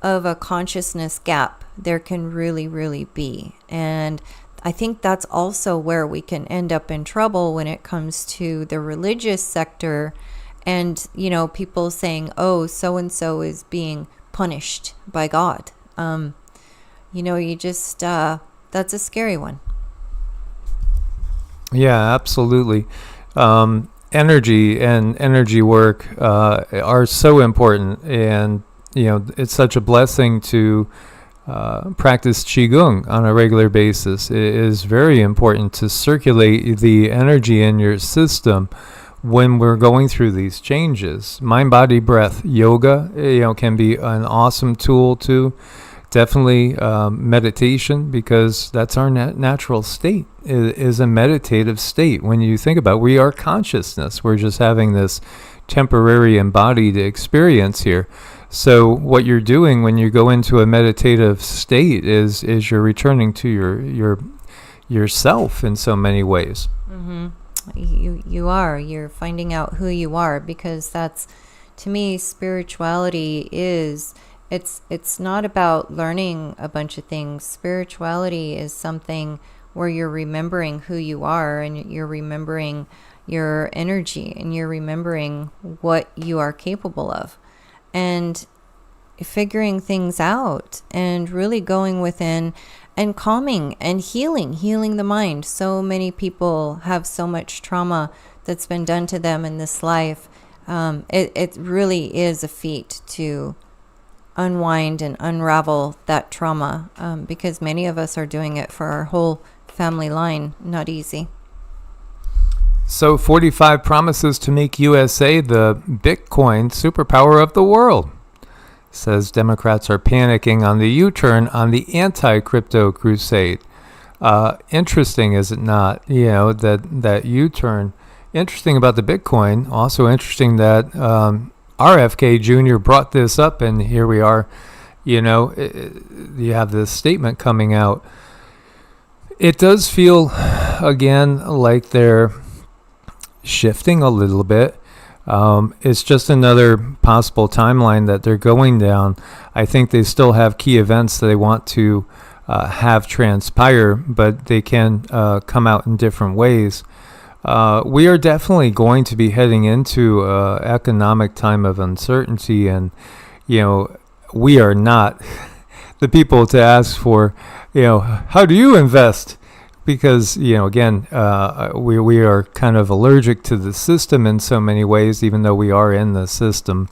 of a consciousness gap there can really be. And I think that's also where we can end up in trouble when it comes to the religious sector and, people saying, oh, so-and-so is being punished by God. You just, that's a scary one. Yeah, absolutely. Energy and energy work are so important, and it's such a blessing to practice Qigong on a regular basis. It is very important to circulate the energy in your system when we're going through these changes. Mind, body, breath, yoga, can be an awesome tool too. Definitely meditation, because that's our natural state, is a meditative state. When you think about it, we are consciousness. We're just having this temporary embodied experience here. So what you're doing when you go into a meditative state is you're returning to yourself in so many ways. Mm-hmm. You're finding out who you are, because that's, to me, spirituality is, it's not about learning a bunch of things. Spirituality is something where you're remembering who you are, and you're remembering your energy, and you're remembering what you are capable of, and figuring things out, and really going within and calming and healing the mind. So many people have so much trauma that's been done to them in this life. It really is a feat to unwind and unravel that trauma, because many of us are doing it for our whole family line. Not easy. So 45 promises to make USA the Bitcoin superpower of the world. Says Democrats are panicking on the U-turn on the anti-crypto crusade. Interesting, is it not? That U-turn. Interesting about the Bitcoin. Also interesting that RFK Jr. brought this up, and here we are. You have this statement coming out. It does feel, again, like they're shifting a little bit. It's just another possible timeline that they're going down. I think they still have key events that they want to have transpire, but they can come out in different ways. We are definitely going to be heading into economic time of uncertainty, and we are not the people to ask for, how do you invest? Because, again, we are kind of allergic to the system in so many ways, even though we are in the system.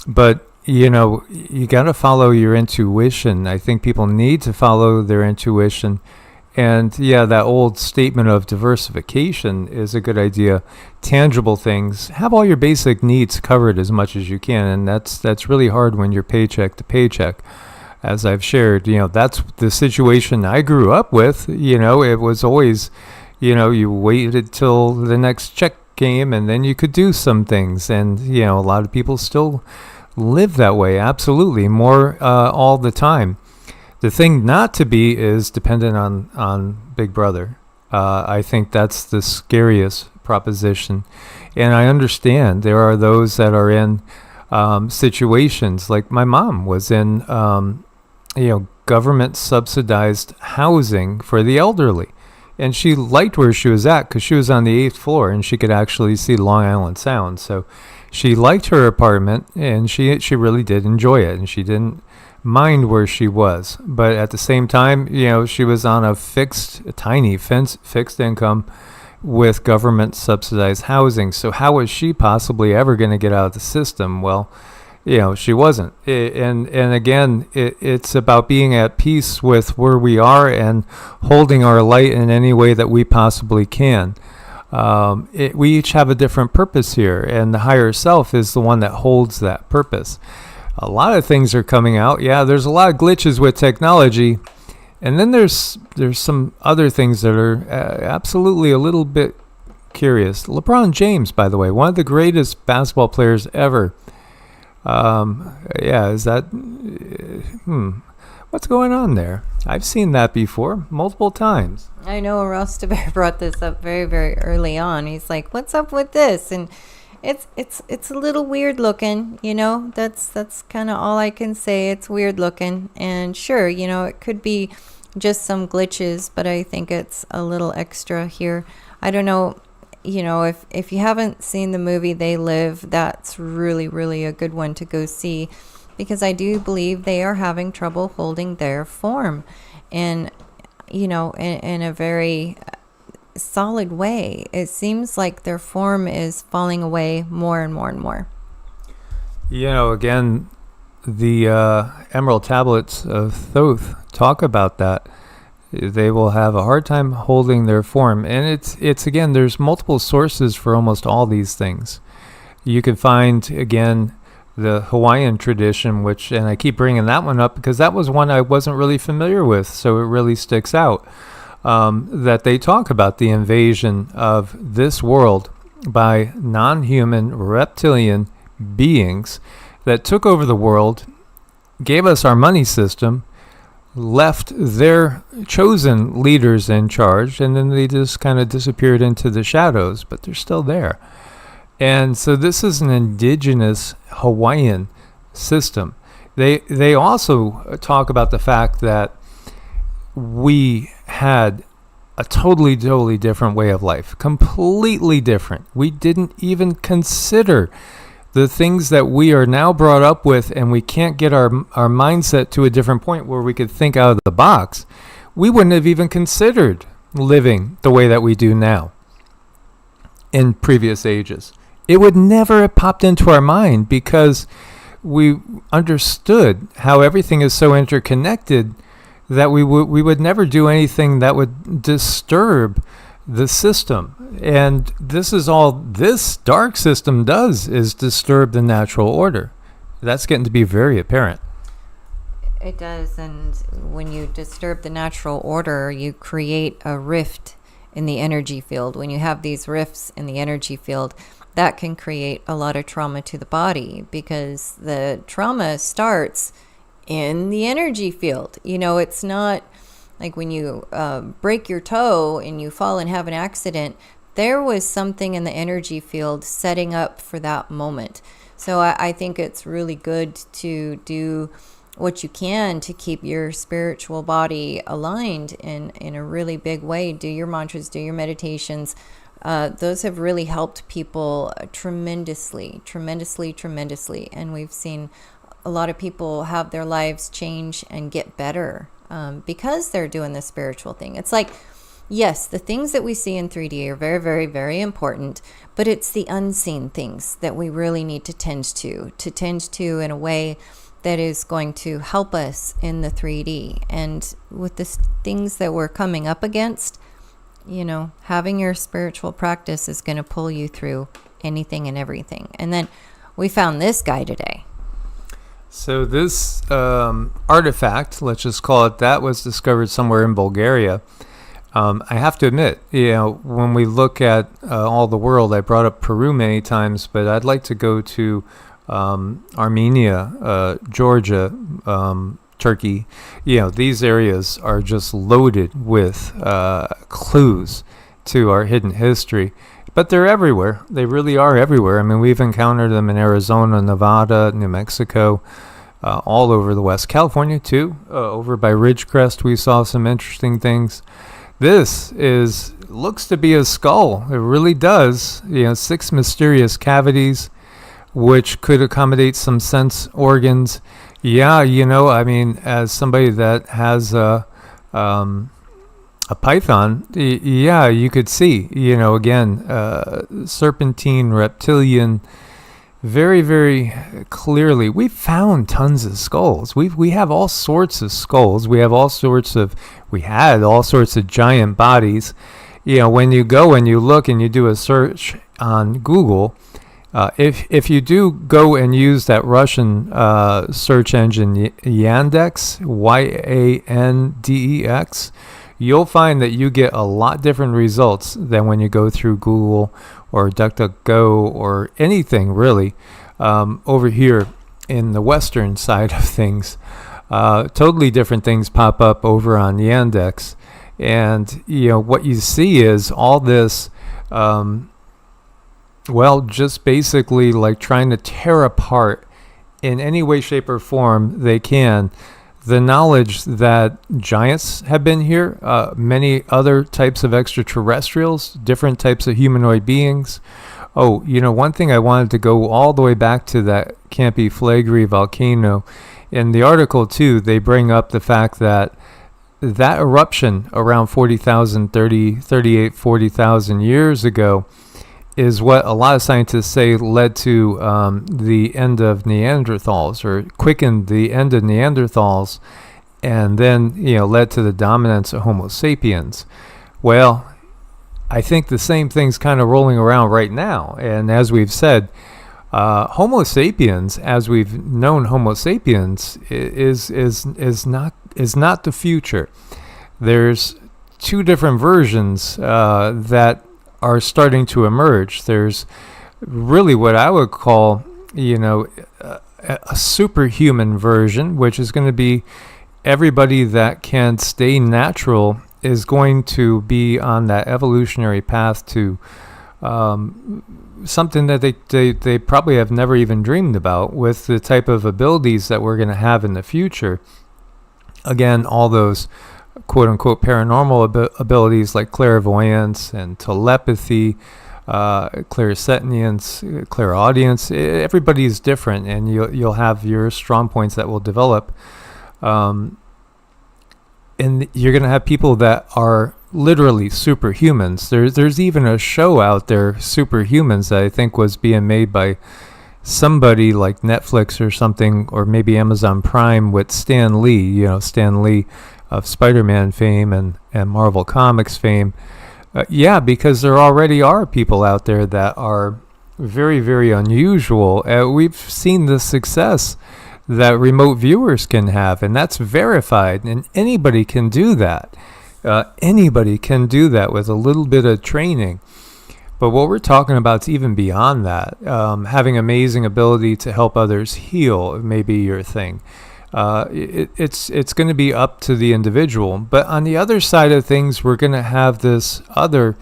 But, you got to follow your intuition. I think people need to follow their intuition. And, yeah, that old statement of diversification is a good idea. Tangible things. Have all your basic needs covered as much as you can. And that's really hard when you're paycheck to paycheck. As I've shared, that's the situation I grew up with. It was always, you waited till the next check came and then you could do some things. And, a lot of people still live that way. Absolutely. More all the time. The thing not to be is dependent on Big Brother. I think that's the scariest proposition. And I understand there are those that are in situations, like my mom was in, government subsidized housing for the elderly. And she liked where she was at because she was on the 8th floor and she could actually see Long Island Sound. So she liked her apartment, and she really did enjoy it, and she didn't mind where she was. But at the same time, she was on a fixed income, with government subsidized housing. So how was she possibly ever going to get out of the system? Well, she wasn't. And again, it's about being at peace with where we are and holding our light in any way that we possibly can. We each have a different purpose here, and the higher self is the one that holds that purpose. A lot of things are coming out. Yeah, there's a lot of glitches with technology, and then there's some other things that are absolutely a little bit curious. LeBron James, by the way, one of the greatest basketball players ever. Is that what's going on there? I've seen that before multiple times. I know Rostabear brought this up very, very early on. He's like, "What's up with this?" And it's a little weird looking, That's kind of all I can say. It's weird looking, and sure, it could be just some glitches, but I think it's a little extra here. I don't know. If you haven't seen the movie They Live, that's really, really a good one to go see, because I do believe they are having trouble holding their form in a very solid way. It seems like their form is falling away more and more and more. Again, the Emerald Tablets of Thoth talk about that. They will have a hard time holding their form. And it's again, there's multiple sources for almost all these things. You can find, again, the Hawaiian tradition, and I keep bringing that one up because that was one I wasn't really familiar with, so it really sticks out, that they talk about the invasion of this world by non-human reptilian beings that took over the world, gave us our money system, left their chosen leaders in charge, and then they just kind of disappeared into the shadows, but they're still there. And so this is an indigenous Hawaiian system. They also talk about the fact that we had a totally different way of life, completely different. We didn't even consider the things that we are now brought up with, and we can't get our mindset to a different point where we could think out of the box. We wouldn't have even considered living the way that we do now in previous ages. It would never have popped into our mind because we understood how everything is so interconnected that we would never do anything that would disturb the system. And this is all this dark system does, is disturb the natural order. That's getting to be very apparent. It does. And when you disturb the natural order, you create a rift in the energy field. When you have these rifts in the energy field, that can create a lot of trauma to the body, because the trauma starts in the energy field. It's not like when you break your toe and you fall and have an accident. There was something in the energy field setting up for that moment. So I think it's really good to do what you can to keep your spiritual body aligned in a really big way. Do your mantras, do your meditations. Those have really helped people tremendously. And we've seen a lot of people have their lives change and get better because they're doing this spiritual thing. It's like, yes, the things that we see in 3D are very, very, very important, but it's the unseen things that we really need to tend to in a way that is going to help us in the 3D. And with the things that we're coming up against, having your spiritual practice is going to pull you through anything and everything. And then we found this guy today. So this artifact, let's just call it that, was discovered somewhere in Bulgaria. I have to admit, when we look at all the world, I brought up Peru many times, but I'd like to go to Armenia, Georgia, Turkey. These areas are just loaded with clues to our hidden history. But they're everywhere. They really are everywhere. I mean, we've encountered them in Arizona, Nevada, New Mexico, all over the West. California, too. Over by Ridgecrest, we saw some interesting things. This looks to be a skull. It really does. 6 mysterious cavities, which could accommodate some sense organs. Yeah, I mean, as somebody that has a python, yeah, you could see, again, serpentine, reptilian, very, very clearly. We've found tons of skulls. We have all sorts of skulls. We had all sorts of giant bodies. When you go and you look and you do a search on Google, if you do go and use that Russian search engine Yandex, Yandex, you'll find that you get a lot different results than when you go through Google or DuckDuckGo or anything really over here in the Western side of things. Totally different things pop up over on Yandex. And, what you see is all this, just basically like trying to tear apart in any way, shape, or form they can the knowledge that giants have been here, many other types of extraterrestrials, different types of humanoid beings. Oh, one thing I wanted to go all the way back to that Campi Flegrei volcano. In the article, too, they bring up the fact that eruption around 40,000 years ago is what a lot of scientists say led to the end of Neanderthals, or quickened the end of Neanderthals, and then led to the dominance of Homo sapiens. Well, I think the same thing's kind of rolling around right now, and as we've said, Homo sapiens, as we've known Homo sapiens, is not the future. There's two different versions that are starting to emerge. There's really what I would call, a superhuman version, which is going to be everybody that can stay natural is going to be on that evolutionary path to something that they probably have never even dreamed about, with the type of abilities that we're going to have in the future. Again, all those quote-unquote paranormal abilities like clairvoyance and telepathy, clairsentience, clairaudience. Everybody's different, and you'll have your strong points that will develop. And you're going to have people that are literally superhumans. There's even a show out there, Superhumans, that I think was being made by somebody like Netflix or something, or maybe Amazon Prime, with Stan Lee, Stan Lee of Spider-Man fame and Marvel Comics fame. Because there already are people out there that are very, very unusual. We've seen the success that remote viewers can have, and that's verified, and anybody can do that. Anybody can do that with a little bit of training. But what we're talking about is even beyond that. Having amazing ability to help others heal may be your thing. It's going to be up to the individual. But on the other side of things, we're going to have this other,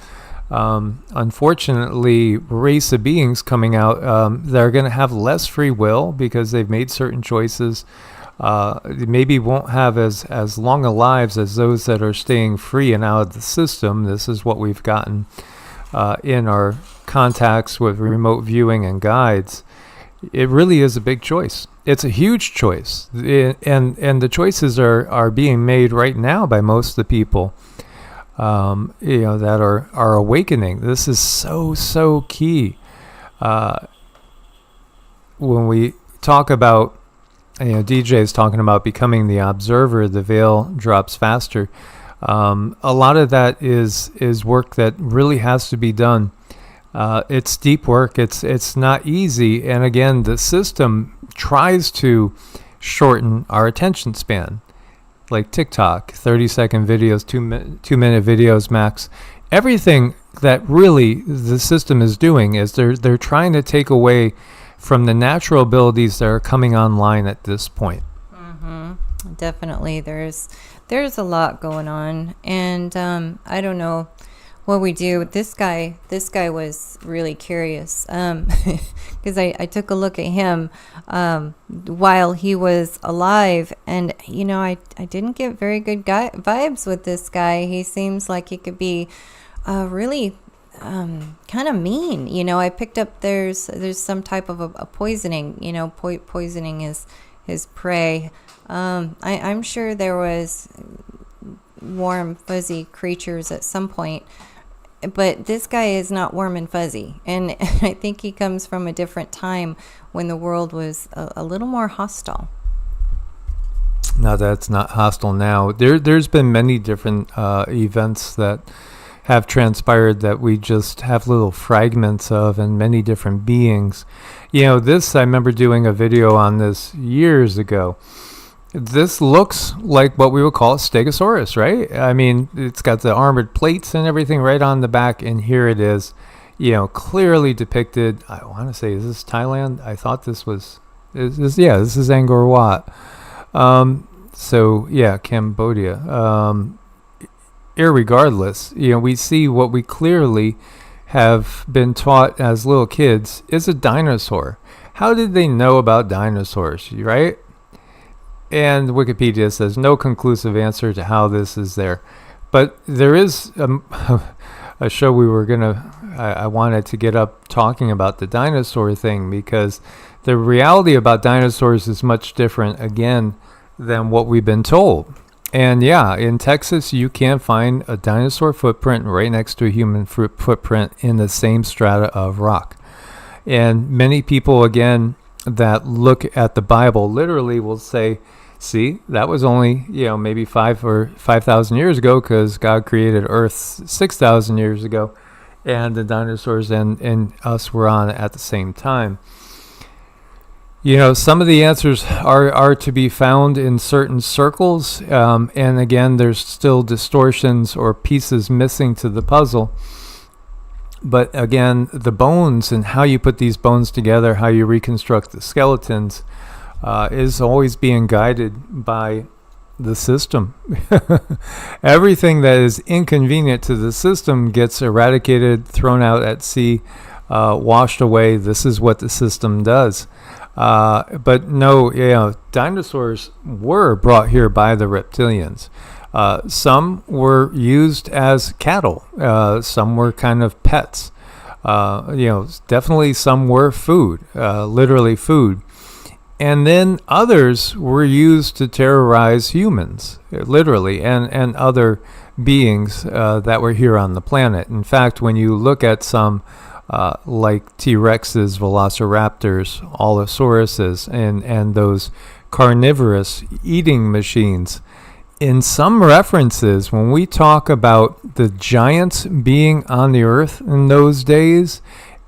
unfortunately, race of beings coming out that are going to have less free will because they've made certain choices. Maybe won't have as long a lives as those that are staying free and out of the system. This is what we've gotten in our contacts with remote viewing and guides. It really is a big choice. It's a huge choice, and the choices are being made right now by most of the people, that are awakening. This is so key. When we talk about, DJ is talking about becoming the observer, the veil drops faster. A lot of that is work that really has to be done. It's deep work. It's not easy. And again, the system tries to shorten our attention span, like TikTok, 30-second videos, 2-minute videos max. Everything that really the system is doing is they're trying to take away from the natural abilities that are coming online at this point. Mm-hmm. Definitely, there's a lot going on, and I don't know what we do. This guy was really curious, because I took a look at him while he was alive, and I didn't get very good vibes with this guy. He seems like he could be really kind of mean. I picked up there's some type of a poisoning. Poisoning his prey. I'm sure there was warm, fuzzy creatures at some point. But this guy is not warm and fuzzy. And I think he comes from a different time when the world was a little more hostile. No, that's not hostile now. There's been many different events that have transpired that we just have little fragments of, and many different beings. This, I remember doing a video on this years ago. This looks like what we would call a stegosaurus, right? I mean, it's got the armored plates and everything right on the back, and here it is, clearly depicted. I want to say, is this Thailand? I thought this was, this is Angkor Wat. So yeah, Cambodia. Irregardless, we see what we clearly have been taught as little kids is a dinosaur. How did they know about dinosaurs, right? And Wikipedia says no conclusive answer to how this is there. But there is a show I wanted to get up talking about the dinosaur thing, because the reality about dinosaurs is much different, again, than what we've been told. And yeah, in Texas, you can find a dinosaur footprint right next to a human footprint in the same strata of rock. And many people, again, that look at the Bible literally will say, see, that was only, maybe 5,000 years ago, because God created Earth 6,000 years ago, and the dinosaurs and us were on at the same time. Some of the answers are to be found in certain circles, and again, there's still distortions or pieces missing to the puzzle. But again, the bones and how you put these bones together, how you reconstruct the skeletons, is always being guided by the system. Everything that is inconvenient to the system gets eradicated, thrown out at sea, washed away. This is what the system does. But no, dinosaurs were brought here by the reptilians. Some were used as cattle. Some were kind of pets. Definitely some were food, literally food. And then others were used to terrorize humans, literally, and other beings that were here on the planet. In fact, when you look at some like T-Rexes, Velociraptors, Allosauruses, and those carnivorous eating machines, in some references, when we talk about the giants being on the earth in those days,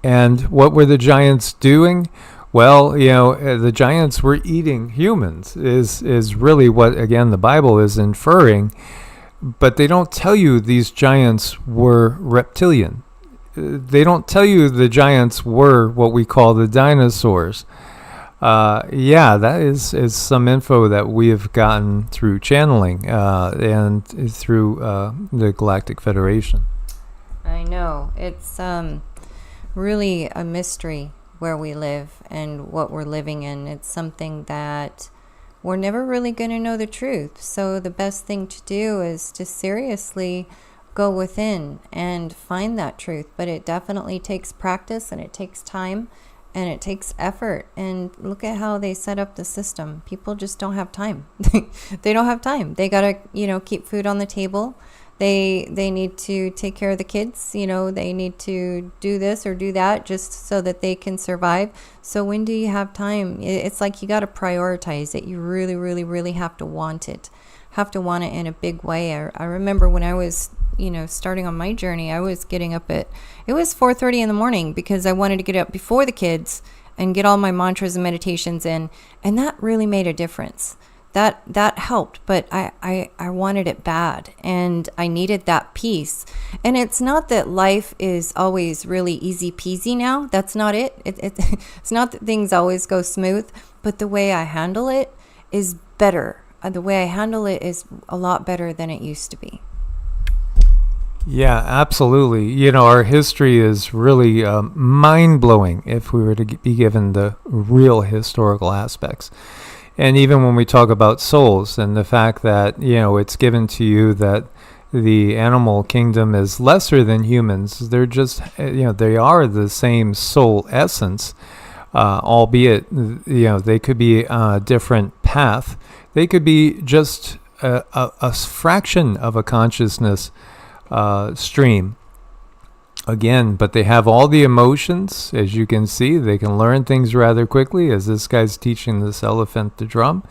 and what were the giants doing? Well, the giants were eating humans, is really what, again, the Bible is inferring. But they don't tell you these giants were reptilian. They don't tell you the giants were what we call the dinosaurs. That is some info that we have gotten through channeling and through the Galactic Federation. I know. It's really a mystery where we live and what we're living in. It's something that we're never really going to know the truth. So the best thing to do is to seriously go within and find that truth. But it definitely takes practice, and it takes time, and it takes effort. And look at how they set up the system. People just don't have time. They don't have time. They got to, keep food on the table. They need to take care of the kids. They need to do this or do that just so that they can survive. So when do you have time? It's like you got to prioritize it. You really, really, really have to want it. Have to want it in a big way. I remember when I was, starting on my journey, I was getting up it was 4:30 in the morning because I wanted to get up before the kids and get all my mantras and meditations in. And that really made a difference. That helped, but I wanted it bad, and I needed that peace. And it's not that life is always really easy peasy now. That's not it. It's not that things always go smooth, but the way I handle it is better. The way I handle it is a lot better than it used to be. Yeah, absolutely. Our history is really mind-blowing if we were to be given the real historical aspects. And even when we talk about souls and the fact that, it's given to you that the animal kingdom is lesser than humans, they're just, they are the same soul essence, albeit, they could be on a different path. They could be just a fraction of a consciousness stream. Again, but they have all the emotions, as you can see. They can learn things rather quickly, as this guy's teaching this elephant to drum,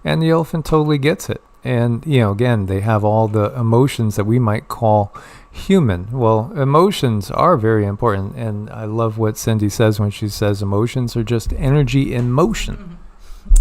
and the elephant totally gets it. And, again, they have all the emotions that we might call human. Well, emotions are very important, and I love what Cindy says when she says emotions are just energy in motion.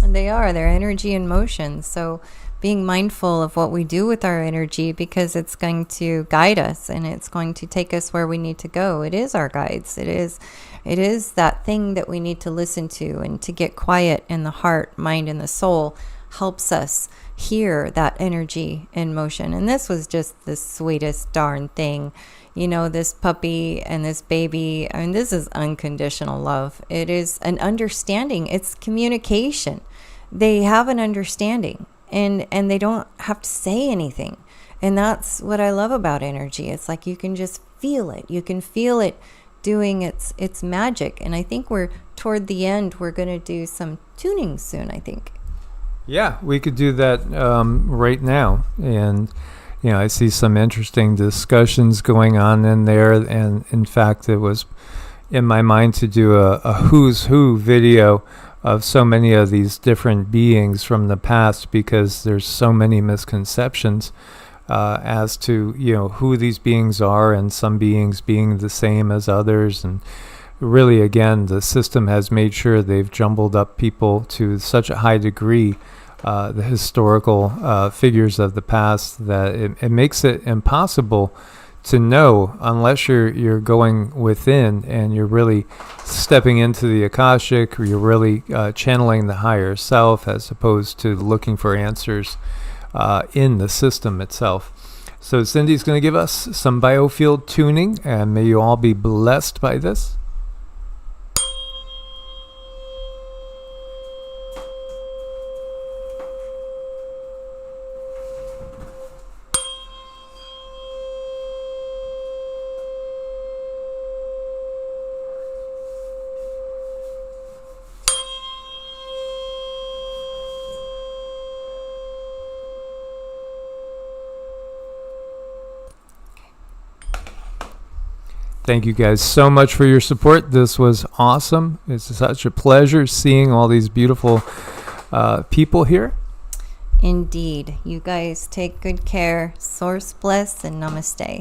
And they are. They're energy in motion. So being mindful of what we do with our energy, because it's going to guide us and it's going to take us where we need to go. It is our guides. It is that thing that we need to listen to, and to get quiet in the heart, mind, and the soul helps us hear that energy in motion. And this was just the sweetest darn thing. This puppy and this baby, this is unconditional love. It is an understanding. It's communication. They have an understanding. And they don't have to say anything. And that's what I love about energy. It's like you can just feel it. You can feel it doing its magic. And I think we're toward the end. We're going to do some tuning soon, I think. Yeah, we could do that right now. And, I see some interesting discussions going on in there. And in fact, it was in my mind to do a who's who video of so many of these different beings from the past, because there's so many misconceptions as to who these beings are, and some beings being the same as others. And really, again, the system has made sure they've jumbled up people to such a high degree, the historical figures of the past, that it makes it impossible to know unless you're going within and you're really stepping into the Akashic, or you're really channeling the higher self, as opposed to looking for answers in the system itself. So Cindy's going to give us some biofield tuning, and may you all be blessed by this. Thank you guys so much for your support. This was awesome. It's such a pleasure seeing all these beautiful people here. Indeed. You guys take good care. Source bless, and namaste.